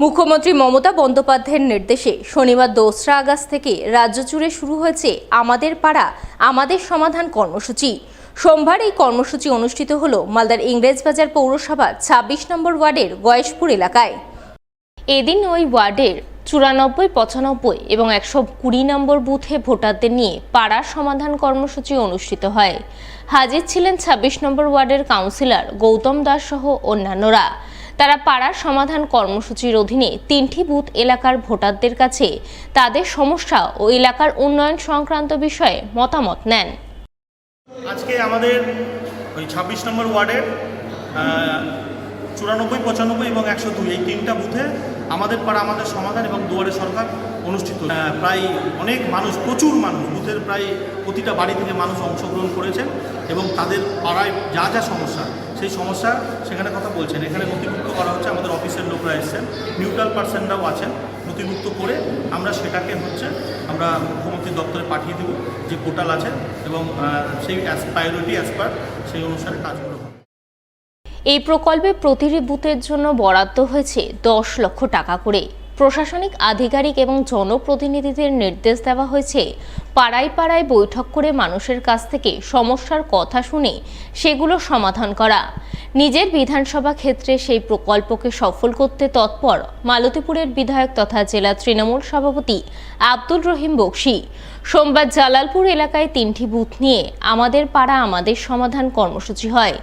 মুখ্যমন্ত্রী মমতা বন্দ্যোপাধ্যায়ের নির্দেশে শনিবার ২রা আগস্ট থেকে রাজ্য জুড়ে শুরু হয়েছে আমাদের পাড়া আমাদের সমাধান কর্মসূচি। সোমবার এই কর্মসূচি অনুষ্ঠিত হলো মালদার ইংরেজবাজার পৌরসভার ২৬ নম্বর ওয়ার্ডের গয়েশপুর এলাকায়। এদিন ওই ওয়ার্ডের ৯৪, ৯৫ এবং ১২০ নম্বর বুথে ভোটারদের নিয়ে পাড়া সমাধান কর্মসূচি অনুষ্ঠিত হয়। হাজির ছিলেন ২৬ নম্বর ওয়ার্ডের কাউন্সিলর গৌতম দাস সহ অন্যান্যরা। তারা পাড়া সমাধান কর্মসূচির অধীনে ৩টি বুথ এলাকার ভোটারদের কাছে তাদের সমস্যা ও এলাকার উন্নয়ন সংক্রান্ত বিষয়ে মতামত নেন। আজকে আমাদের ওই ২৬ নম্বর ওয়ার্ডের ৯৪, ৯৫ এবং ১০২ এই ৩টা বুথে আমাদের পাড়া আমাদের সমাধান এবং দুয়ারে সরকার অনুষ্ঠিত। প্রায় অনেক মানুষ, প্রচুর মানুষ, বুথের প্রায় প্রতিটা বাড়ি থেকে মানুষ অংশগ্রহণ করেছেন এবং তাদের পাড়ায় যা যা সমস্যা সেই সমস্যা সেখানে কথা বলছেন। এখানে নথিভুক্ত করা হচ্ছে, আমাদের অফিসের লোকরা এসছেন, নিউট্রাল পার্সনরাও আছেন। নথিভুক্ত করে আমরা সেটাকে আমরা মুখ্যমন্ত্রী দপ্তরে পাঠিয়ে দেব, যে পোর্টাল আছে, এবং সেই প্রায়োরিটি অ্যাজ পার সেই অনুসারে কাজগুলো হবে। এই প্রকল্পে প্রতিটি বুথের জন্য বরাদ্দ হয়েছে ১০ লক্ষ টাকা করে। প্রশাসনিক আধিকারিক এবং জনপ্রতিনিধিদের নির্দেশ দেওয়া হয়েছে পাড়ায় পাড়ায় বৈঠক করে মানুষের কাছ থেকে সমস্যার কথা শুনে সেগুলো সমাধান করা। নিজের বিধানসভা ক্ষেত্রে সেই প্রকল্পকে সফল করতে তৎপর মালতীপুরের বিধায়ক তথা জেলা তৃণমূল সভাপতি আব্দুল রহিম বক্সী। সোমবার জালালপুর এলাকায় ৩টি বুথ নিয়ে আমাদের পাড়া আমাদের সমাধান কর্মসূচি হয়।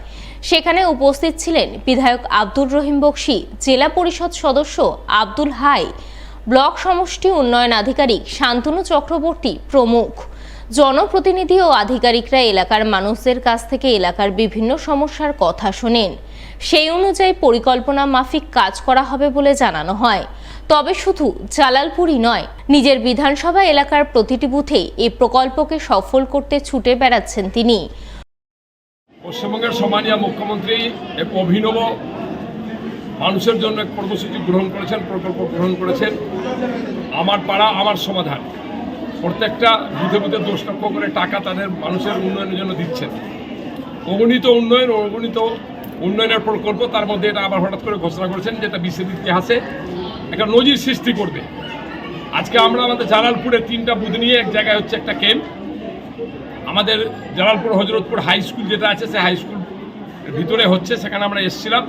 সেখানে উপস্থিত ছিলেন বিধায়ক আব্দুল রহিম বক্সী, জেলা পরিষদ সদস্য আব্দুল হাই, ব্লক সমষ্টি উন্নয়ন আধিকারিক শান্তনু চক্রবর্তী প্রমুখ। জনপ্রতিনিধি ও আধিকারিকরা এলাকার মানুষদের কাছ থেকে এলাকার বিভিন্ন সমস্যার কথা শোনেন। সেই অনুযায়ী পরিকল্পনা মাফিক কাজ করা হবে বলে জানানো হয়। তবে শুধু জালালপুরই নয়, নিজের বিধানসভা এলাকার প্রতিটি বুথে এই প্রকল্পকে সফল করতে ছুটে বেড়াচ্ছেন তিনি। পশ্চিমবঙ্গের সম্মানীয় মুখ্যমন্ত্রী এক অভিনব মানুষের জন্য এক কর্মসূচি গ্রহণ করেছেন, প্রকল্প গ্রহণ করেছেন, আমার পাড়া আমার সমাধান। প্রত্যেকটা বুথে বুথে ১০ লক্ষ করে টাকা তাদের মানুষের উন্নয়নের জন্য দিচ্ছেন। অগণিত উন্নয়নের প্রকল্প, তার মধ্যে এটা আবার হঠাৎ করে ঘোষণা করেছেন যেটা বিশ্বের ইতিহাসে একটা নজির সৃষ্টি করবে। আজকে আমরা আমাদের জালালপুরে 3টা বুথ নিয়ে এক জায়গায় হচ্ছে একটা ক্যাম্প। আমাদের জালালপুর হজরতপুর হাই স্কুল যেটা আছে, সেই হাই স্কুল ভিতরে হচ্ছে, সেখানে আমরা এসেছিলাম।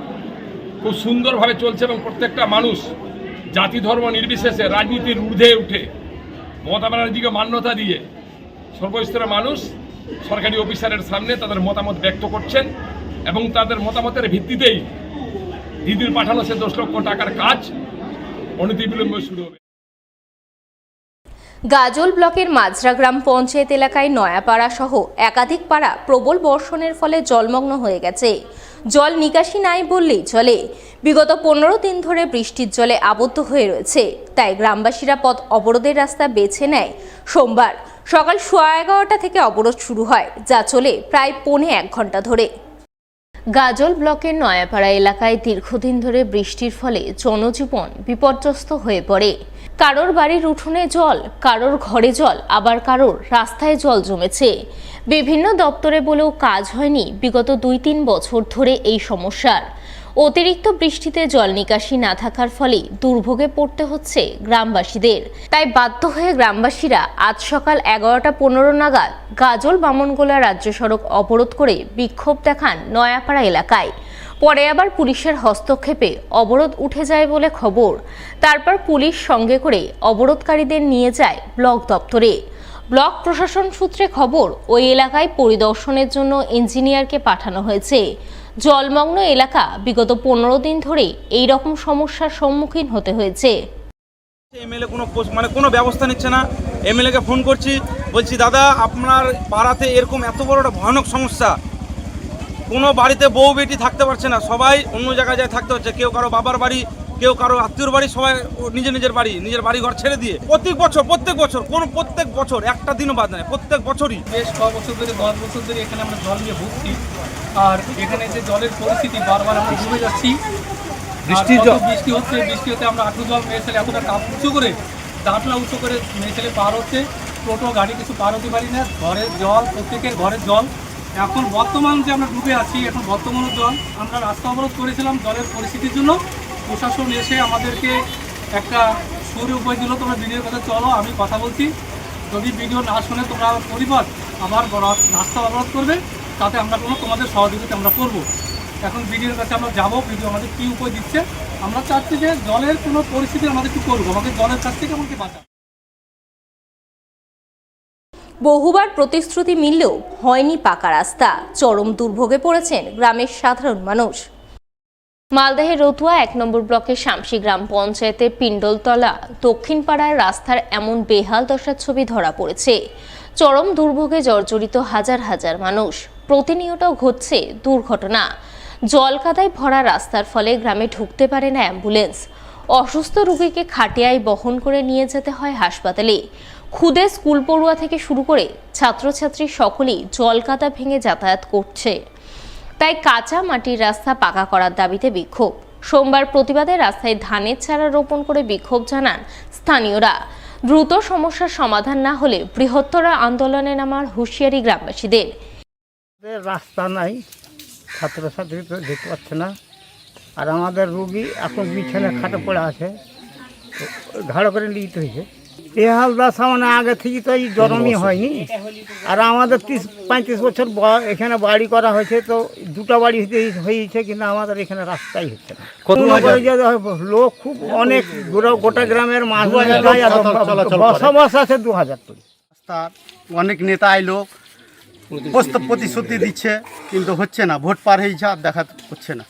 খুব সুন্দরভাবে চলছে এবং প্রত্যেকটা মানুষ জাতি ধর্ম নির্বিশেষে রাজনীতির ঊর্ধ্বে উঠে মমতা ব্যানার্জিকে মান্যতা দিয়ে সর্বস্তরের মানুষ সরকারি অফিসারের সামনে তাদের মতামত ব্যক্ত করছেন এবং তাদের মতামতের ভিত্তিতেই দিদির পাঠানো সে ১০ লক্ষ টাকার কাজ অনতিবিলম্বে শুরু হবে। গাজল ব্লকের মাজরা গ্রাম পঞ্চায়েত এলাকায় নয়াপাড়া সহ একাধিক পাড়া প্রবল বর্ষণের ফলে জলমগ্ন হয়ে গেছে। জল নিকাশি নাই বললেই চলে। বিগত ১৫ দিন ধরে বৃষ্টির জলে আবদ্ধ হয়ে রয়েছে, তাই গ্রামবাসীরা পথ অবরোধের রাস্তা বেছে নেয়। সোমবার সকাল 11:15 থেকে অবরোধ শুরু হয়, যা চলে প্রায় পৌনে ১ ঘন্টা ধরে। গাজল ব্লকের নয়াপাড়া এলাকায় দীর্ঘদিন ধরে বৃষ্টির ফলে জনজীবন বিপর্যস্ত হয়ে পড়ে। কারোর বাড়ির উঠোনে জল, কারোর ঘরে জল, আবার কারোর রাস্তায় জল জমেছে। বিভিন্ন দপ্তরে বলেও কাজ হয়নি বিগত ২-৩ বছর ধরে এই সমস্যার। অতিরিক্ত বৃষ্টিতে জল নিকাশি না থাকার ফলে দুর্ভোগে পড়তে হচ্ছে গ্রামবাসীদের। তাই বাধ্য হয়ে গ্রামবাসীরা আজ সকাল 11:15 নাগাদ গাজল বামনগোলা রাজ্য সড়ক অবরোধ করে বিক্ষোভ দেখান নয়াপাড়া এলাকায়। পরে আবার পুলিশের হস্তক্ষেপে অবরোধ উঠে যায় বলে খবর। তারপর পুলিশ সঙ্গে করে অবরোধকারীদের নিয়ে যায় ব্লক দপ্তরে। ব্লক প্রশাসন সূত্রে খবর, ওই এলাকায় পরিদর্শনের জন্য ইঞ্জিনিয়ারকে পাঠানো হয়েছে। জলমগ্ন এলাকা বিগত 15 দিন ধরে এই রকম সমস্যার সম্মুখীন হতে হয়েছে। এমএলএ কোনো ব্যবস্থা নিচ্ছে না। এমএলএকে ফোন করছি, বলছি দাদা আপনার পাড়াতে এরকম এত বড় একটা ভয়ানক সমস্যা, কোনো বাড়িতে বউ বেটি থাকতে পারছে না, সবাই অন্য জায়গায় যায় থাকতে হচ্ছে। কেউ কারো বাবার বাড়ি, কেউ কারো আত্মীয়র বাড়ি, সবাই নিজের বাড়ি ঘর ছেড়ে দিয়ে প্রত্যেক বছর একটা দিনও বাদ নেই, প্রত্যেক বছরই। বেশ কয়েক বছর ধরে 10 বছর ধরে এখানে আমরা জল নিয়ে ভুগছি। আর এখানে যে জলের পরিস্থিতি, বারবার আমরা ডুবে যাচ্ছি। বৃষ্টি হচ্ছে আমরা আঁটু জল মেয়ে ছেলে এতটা উঁচু করে দাঁতলা উঁচু করে মেয়ে ছেলে পার হচ্ছে। টোটো গাড়ি কিছু পার হতে পারি না, ঘরের জল, প্রত্যেকের ঘরের জল। এখন বর্তমান যে আমরা ডুবে আছি, এখন বর্তমানের জল, আমরা রাস্তা অবরোধ করেছিলাম জলের পরিস্থিতির জন্য। প্রশাসন এসে আমাদেরকে একটা সুরে উপায় দিল, তোমরা ভিডিওর কথা চলো, আমি কথা বলছি, যদি ভিডিও না শুনে তোমরা পরিবার আবার রাস্তা অবরোধ করবে, তাতে আমরা তোমাদের সহযোগিতা আমরা করবো। এখন ভিডিওর কাছে আমরা যাবো, ভিডিও আমাদের কী উপায় দিচ্ছে। আমরা চাচ্ছি যে জলের কোনো পরিস্থিতি আমাদের কী করবো, আমাদের জলের কাছ থেকে আমাকে বাঁচা। বহুবার প্রতিশ্রুতি মিললেও হয়নি পাকা রাস্তা, চরম দুর্ভোগে পড়েছেন গ্রামের সাধারণ মানুষ। মালদহের রতুয়া 1 নম্বর ব্লকের শামসি গ্রাম পঞ্চায়েতের পিণ্ডলতলা দক্ষিণ পাড়ার রাস্তার এমন বেহাল দশার ছবি ধরা পড়েছে। চরম দুর্ভোগে জর্জরিত হাজার হাজার মানুষ। প্রতিনিয়ত ঘটছে দুর্ঘটনা। জলকাদায় ভরা রাস্তার ফলে গ্রামে ঢুকতে পারে না অ্যাম্বুলেন্স। অসুস্থ রোগীকে খাটিয়ায় বহন করে নিয়ে যেতে হয় হাসপাতালে। খুদে স্কুল পড়ুয়া থেকে শুরু করে ছাত্রছাত্রী সকলেই জলকাদা ভেঙে যাতায়াত করছে। তাই কাঁচা মাটির রাস্তা পাকা করার দাবিতে বিক্ষোভ। সোমবার প্রতিবাদে রাস্তায় ধানের চারা রোপণ করে বিক্ষোভ জানান স্থানীয়রা। দ্রুত সমস্যার সমাধান না হলে বৃহত্তর আন্দোলনে নামার হুঁশিয়ারি গ্রামবাসীদের। রাস্তা নাই, ছাত্রছাত্রী তো যেতে পারছে না, আর আমাদের রুগী এখন বিছানে খাটে পড়ে আছে, ঘাড়ো করে নিতে হয়েছে। বেহাল দশা মানে আগে থেকে তো এই জন্মই হয়নি, আর আমাদের 30-35 বছর এখানে বাড়ি করা হয়েছে, তো দুটো বাড়ি হয়েছে, কিন্তু আমাদের এখানে রাস্তাই হচ্ছে না। লোক খুব অনেক গোটা গ্রামের মাঝ বসবাস আছে 2000 করে। রাস্তার অনেক নেতা আইলো, প্রতিশ্রুতি দিচ্ছে, কিন্তু হচ্ছে না। ভোট পার হয়েছে আর দেখা হচ্ছে না।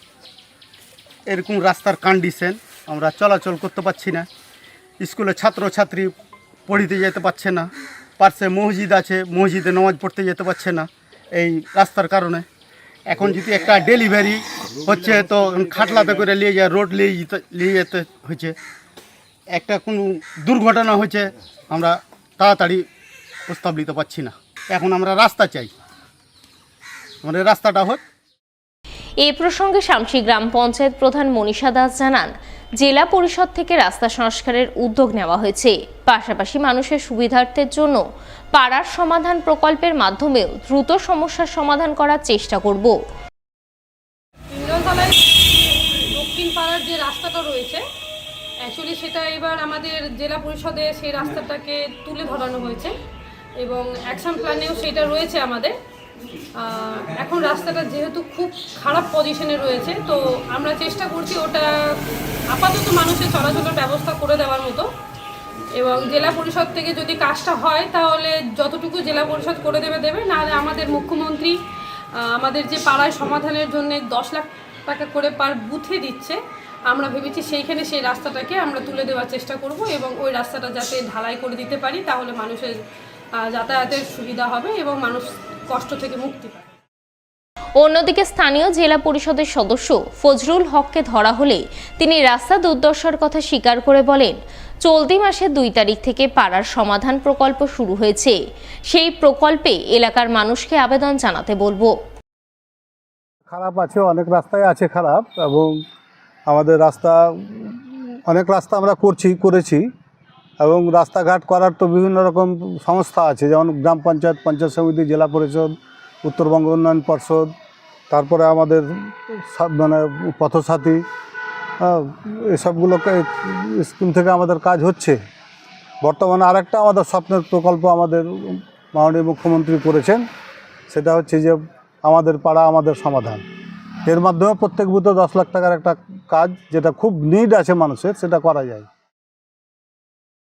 এরকম রাস্তার কন্ডিশন, আমরা চলাচল করতে পারছি না। স্কুলে ছাত্রছাত্রী পড়িতে যেতে পারছে না, পাশে মসজিদ আছে, মসজিদে নামাজ পড়তে যেতে পারছে না এই রাস্তার কারণে। এখন যদি একটা ডেলিভারি হচ্ছে তো খাটলাতে করে নিয়ে যায়, রোড নিয়ে যেতে হচ্ছে। একটা কোনো দুর্ঘটনা হচ্ছে, আমরা তাড়াতাড়ি প্রস্তাব নিতে পারছি না। এখন আমরা রাস্তা চাই, আমাদের রাস্তাটা হোক। এই প্রসঙ্গে শামসি গ্রাম পঞ্চায়েত প্রধান মনীষা দাস জানান, জেলা পরিষদ থেকে রাস্তা সংস্কারের উদ্যোগ নেওয়া হয়েছে। পাশাপাশি মানুষের সুবিধার্থের জন্য পাড়ার সমাধান প্রকল্পের মাধ্যমেও দ্রুত সমস্যার সমাধান করার চেষ্টা করব। পিণ্ডলতলায় দক্ষিণ পাড়ার যে রাস্তাটা রয়েছে, অ্যাকচুয়ালি সেটা এবার আমাদের জেলা পরিষদে সেই রাস্তাটাকে তুলে ধরানো হয়েছে এবং অ্যাকশন প্ল্যানেও সেটা রয়েছে আমাদের। এখন রাস্তাটা যেহেতু খুব খারাপ পজিশনে রয়েছে, তো আমরা চেষ্টা করছি ওটা আপাতত মানুষের চলাচলের ব্যবস্থা করে দেওয়ার মতো। এবং জেলা পরিষদ থেকে যদি কাজটা হয় তাহলে যতটুকু জেলা পরিষদ করে দেবে, নাহলে আমাদের মুখ্যমন্ত্রী আমাদের যে পাড়ায় সমাধানের জন্য 10 লাখ টাকা করে পার বুথে দিচ্ছে, আমরা ভেবেছি সেইখানে সেই রাস্তাটাকে আমরা তুলে দেওয়ার চেষ্টা করব এবং ওই রাস্তাটা যাতে ঢালাই করে দিতে পারি, তাহলে মানুষের যাতায়াতের সুবিধা হবে এবং মানুষ কষ্ট থেকে মুক্তি পাবে। অন্যদিকে স্থানীয় জেলা পরিষদের সদস্য ফজলুল হককে ধরা হলে তিনি রাস্তা দুর্দশার কথা স্বীকার করে বলেন, চলতি মাসের 2 তারিখ থেকে পাড়ার সমাধান প্রকল্প শুরু হয়েছে। সেই প্রকল্পে এলাকার মানুষকে আবেদন জানাতে বলবো। খারাপ আছে, অনেক রাস্তায় আছে খারাপ, এবং আমাদের অনেক রাস্তা আমরা করেছি, এবং রাস্তাঘাট করার তো বিভিন্ন রকম সংস্থা আছে, যেমন গ্রাম পঞ্চায়েত, পঞ্চায়েত সমিতি, জেলা পরিষদ, উত্তরবঙ্গ উন্নয়ন পর্ষদ, তারপরে আমাদের মানে পথসাথী, এসবগুলোকে স্কিম থেকে আমাদের কাজ হচ্ছে। বর্তমানে আরেকটা আমাদের স্বপ্নের প্রকল্প আমাদের মাননীয় মুখ্যমন্ত্রী করেছেন, সেটা হচ্ছে যে আমাদের পাড়া আমাদের সমাধান। এর মাধ্যমে প্রত্যেক বুথে 10 লাখ টাকার একটা কাজ, যেটা খুব নিড আছে মানুষের, সেটা করা যায়।